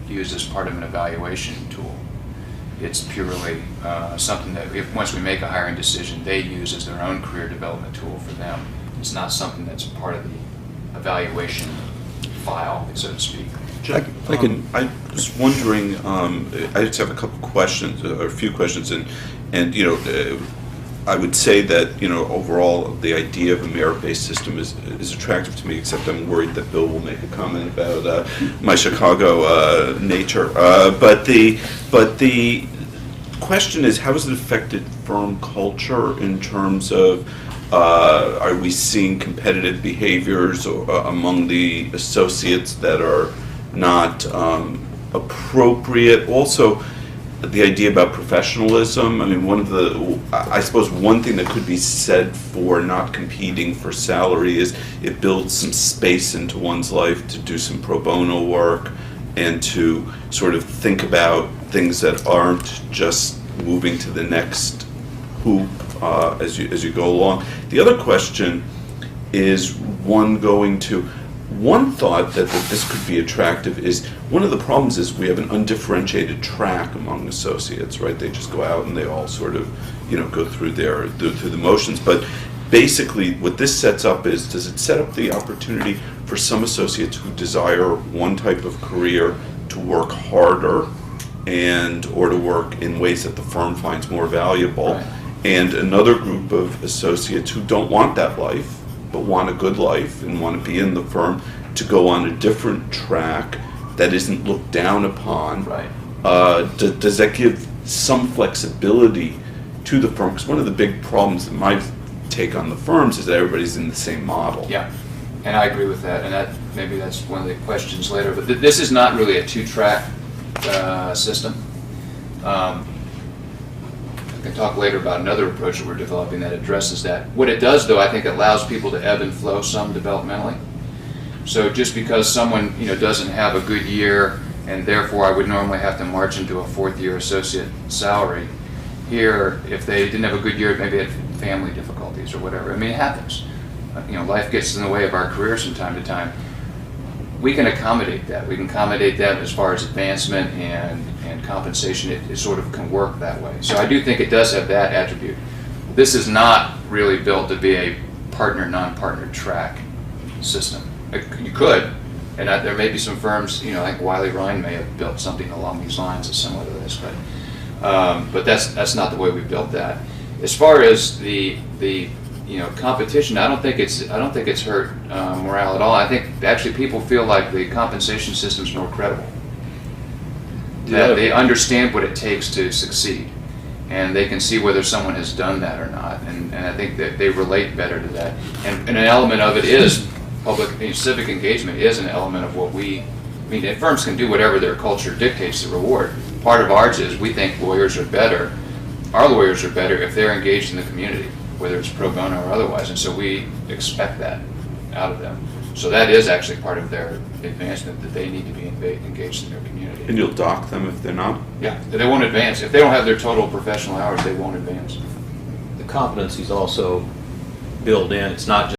used as part of an evaluation tool. It's purely something that once we make a hiring decision, they use as their own career development tool for them. It's not something that's part of the evaluation file, so to speak. Jack, I was wondering, I just have a couple questions, or a few questions, and I would say that, overall, the idea of a merit-based system is attractive to me, except I'm worried that Bill will make a comment about my Chicago nature. But the question is, how has it affected firm culture in terms of, are we seeing competitive behaviors among the associates that are not appropriate? Also, the idea about professionalism. I mean, I suppose one thing that could be said for not competing for salary is it builds some space into one's life to do some pro bono work and to sort of think about things that aren't just moving to the next hoop as you go along. The other question is one thought that this could be attractive is one of the problems is we have an undifferentiated track among associates, right? They just go out and they all sort of, go through through the motions. But basically, what this sets up is, does it set up the opportunity for some associates who desire one type of career to work harder or to work in ways that the firm finds more valuable, right, and another group of associates who don't want that life, but want a good life and want to be in the firm, to go on a different track that isn't looked down upon. Right. Does that give some flexibility to the firm? Because one of the big problems that my take on the firms is that everybody's in the same model. Yeah, and I agree with that, and maybe that's one of the questions later. But this is not really a two-track system. I can talk later about another approach that we're developing that addresses that. What it does, though, I think it allows people to ebb and flow some developmentally. So just because someone doesn't have a good year, and therefore I would normally have to march into a fourth-year associate salary, here, if they didn't have a good year, maybe had family difficulties or whatever. I mean, it happens. Life gets in the way of our careers from time to time. We can accommodate that. We can accommodate that as far as advancement and compensation. It sort of can work that way. So I do think it does have that attribute. This is not really built to be a partner, non-partner track system. You could, and there may be some firms, like Wiley Ryan may have built something along these lines that's similar to this, but that's not the way we built that. As far as the competition, I don't think it's hurt morale at all. I think actually people feel like the compensation system's more credible. That they understand what it takes to succeed, and they can see whether someone has done that or not, and I think that they relate better to that. And an element of it is civic engagement is an element of what firms can do whatever their culture dictates to reward. Part of ours is we think lawyers are better. Our lawyers are better if they're engaged in the community, whether it's pro bono or otherwise, and so we expect that out of them. So that is actually part of their advancement, that they need to be engaged in their community. And you'll dock them if they're not? Yeah, they won't advance. If they don't have their total professional hours, they won't advance. The competency is also built in. It's not just